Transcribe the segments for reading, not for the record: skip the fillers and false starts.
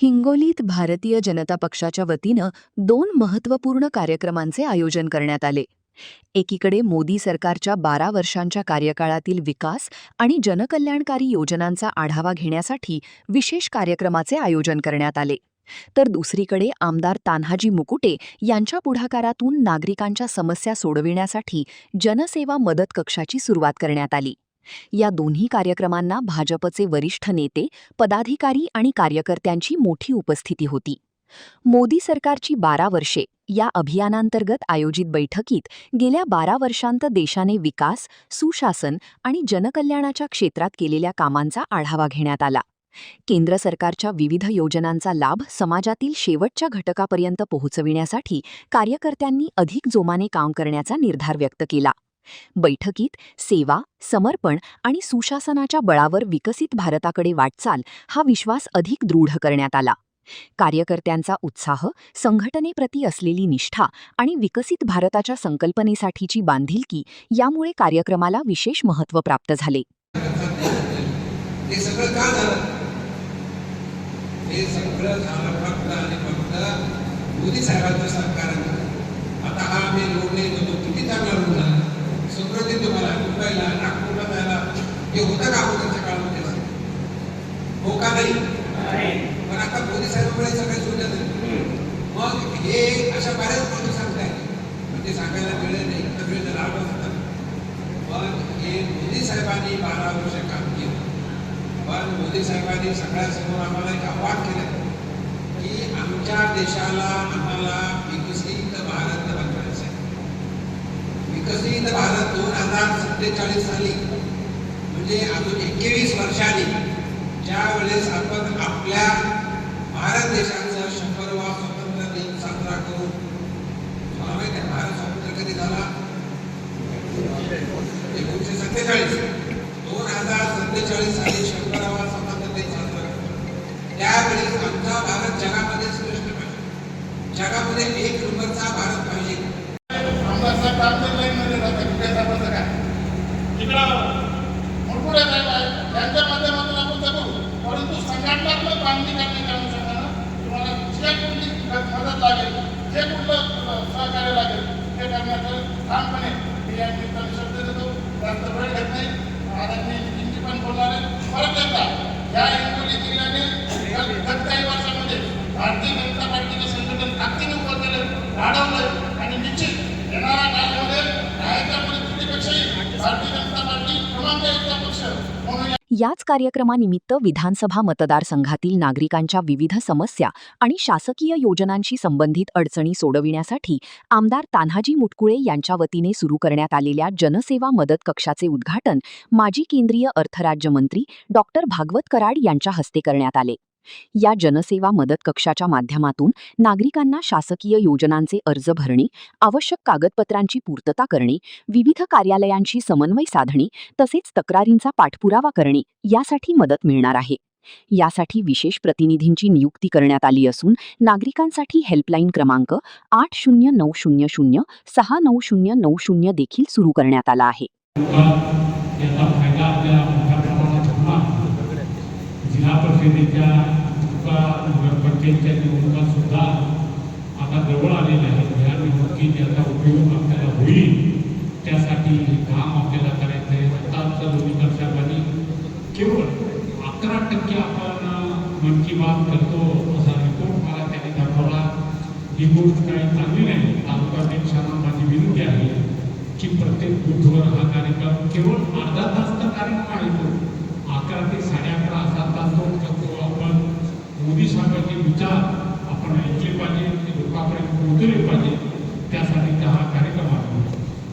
हिंगोलीत भारतीय जनता पक्षाच्या वतीनं 2 महत्त्वपूर्ण कार्यक्रमांचे आयोजन करण्यात आले. एकीकडे मोदी सरकारच्या 12 वर्षांच्या कार्यकाळातील विकास आणि जनकल्याणकारी योजनांचा आढावा घेण्यासाठी विशेष कार्यक्रमाचे आयोजन करण्यात आले. तर दुसरीकडे आमदार तान्हाजी मुकुटे यांच्या पुढाकारातून नागरिकांच्या समस्या सोडविण्यासाठी जनसेवा मदत कक्षाची सुरुवात करण्यात आली. या दोन्ही कार्यक्रमांना भाजपचे वरिष्ठ नेते, पदाधिकारी आणि कार्यकर्त्यांची मोठी उपस्थिती होती. मोदी सरकारची 12 वर्षे या अभियानांतर्गत आयोजित बैठकीत गेल्या 12 वर्षांत देशाने विकास, सुशासन आणि जनकल्याणाच्या क्षेत्रात केलेल्या कामांचा आढावा घेण्यात आला. केंद्र सरकारच्या विविध योजनांचा लाभ समाजातील शेवटच्या घटकापर्यंत पोहोचविण्यासाठी कार्यकर्त्यांनी अधिक जोमाने काम करण्याचा निर्धार व्यक्त केला. बैठकीत सेवा, समर्पण आणि सुशासनाच्या बळावर विकसित भारताकडे वाटचाल हा विश्वास अधिक दृढ करण्यात आला. कार्यकर्त्यांचा उत्साह, संघटनेप्रती असलेली निष्ठा आणि विकसित भारताच्या संकल्पनेसाठीची बांधिलकी यामुळे कार्यक्रमाला विशेष महत्त्व प्राप्त झाले. हे सगळं का झालं? हे सगळं झालं फक्त आणि फक्त मोदी साहेबांच्या सरकारनं. आता हा आम्ही रोड नाही तो किती चांगला रोड झाला. सुप्रतित तुम्हाला मुंबईला, नागपूरला जायला हे होतं का अगोदरच्या काळामध्ये? हो का नाही? पण आता मोदी साहेबांकडे सगळे सुविधा झाले. मग हे अशा बऱ्याच गोष्टी सांगतायत, म्हणजे सांगायला मिळेल नाही, सगळे लाभ असतात. पण हे मोदी साहेबांनी 12 वर्ष काम केलं. पण मोदी साहेबांनी सगळ्यासमोर आम्हाला एक आव्हान केलं की आमच्या देशाला आम्हाला विकसित भारत बनवायचं आहे. विकसित भारत 2047 साली, म्हणजे अजून 21 वर्षांनी, ज्या वेळेस आपण आपल्या भारत देशाचा 100वा स्वातंत्र्य दिन साजरा करू. मला माहिती आहे भारत स्वातंत्र्य कधी झाला? 1947. 2047 साली 100वा स्वातंत्र्य दिन साजरा करतो. त्यावेळेस आमचा भारत जगामध्ये श्रेष्ठ पाहिजे, जगामध्ये 1 नंबरचा भारत पाहिजे. त्यांच्या माध्यमातून आपण जगू, परंतु संघटनात्मक बांधणी करण्याच्या अनुषंगानं तुम्हाला जे कुठली मदत लागेल, जे कुठलं सहकार्य लागेल ते करण्याचं ठामपणे मी या निमित्ताने शब्द देतो. जास्त वेळ घेत नाही. आदरणीय हिंदी पण बोलणार आहे. परत एकदा या हिंगोली जिल्ह्याने गत काही वर्षामध्ये भारतीय जनता पार्टीचे संघटन ताकदीने उभं केलं, वाढवलं आणि निश्चित येणाऱ्या काळामध्ये राहायच्या परिस्थितीपेक्षाही भारतीय जनता पार्टी क्रमांक 1चा पक्ष म्हणून. याच कार्यक्रमानिमित्त विधानसभा मतदारसंघातील नागरिकांच्या विविध समस्या आणि शासकीय योजनांशी संबंधित अडचणी सोडविण्यासाठी आमदार तान्हाजी मुटकुळे यांच्या वतीने सुरू करण्यात आलेल्या जनसेवा मदत कक्षाचे उद्घाटन माजी केंद्रीय अर्थराज्यमंत्री डॉक्टर भागवत कराड यांच्या हस्ते करण्यात आले. या जनसेवा मदत कक्षाच्या माध्यमातून नागरिकांना शासकीय योजनांचे अर्ज भरणे, आवश्यक कागदपत्रांची पूर्तता करणे, विविध कार्यालयांशी समन्वय साधणे तसेच तक्रारींचा पाठपुरावा करणे यासाठी मदत मिळणार आहे. यासाठी विशेष प्रतिनिधींची नियुक्ती करण्यात आली असून नागरिकांसाठी हेल्पलाईन क्रमांक 8090069090 देखील सुरू करण्यात आला आहे. जिल्हा परिषदेच्या नगरपंचायतीच्या निवडणुका सुद्धा आता जवळ आलेल्या आहेत. या निवडणुकीत याचा उपयोग आपल्याला होईल, त्यासाठी हे काम आपल्याला करायचं आहे. आताच्या दोन्ही वर्षांमध्ये केवळ 11% आपण मन की बात करतो असा रिपोर्ट मला त्यांनी दाखवला. ही गोष्ट काही चांगली नाही. तालुकाध्यक्षांना माझी विनंती आहे की प्रत्येक बूथवर हा कार्यक्रम केवळ अर्धा तास तर कार्यक्रम आहे, तो 11 ते 11:30 असा तास तो आपण मोदी साहेबांचे विचार आपण ऐकले पाहिजे, ते लोकांपर्यंत पोहोचले पाहिजे. त्यासाठी हा कार्यक्रम आहे.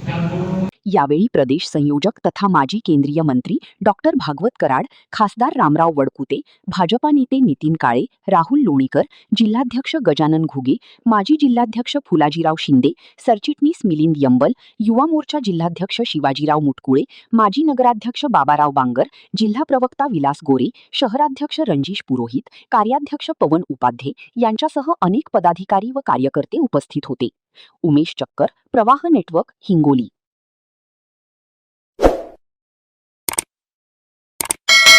त्याचबरोबर यावेळी प्रदेश संयोजक तथा माजी केंद्रीय मंत्री डॉक्टर भागवत कराड, खासदार रामराव वडकुते, भाजपा नेते नितीन काळे, राहुल लोणीकर, जिल्हाध्यक्ष गजानन घुगे, माजी जिल्हाध्यक्ष फुलाजीराव शिंदे, सरचिटणीस मिलिंद यंबल, युवा मोर्चा जिल्हाध्यक्ष शिवाजीराव मुटकुळे, माजी नगराध्यक्ष बाबाराव बांगर, जिल्हा प्रवक्ता विलास गोरे, शहराध्यक्ष रणजिश पुरोहित, कार्याध्यक्ष पवन उपाध्ये यांच्यासह अनेक पदाधिकारी व कार्यकर्ते उपस्थित होते. उमेश चक्कर, प्रवाह नेटवर्क, हिंगोली.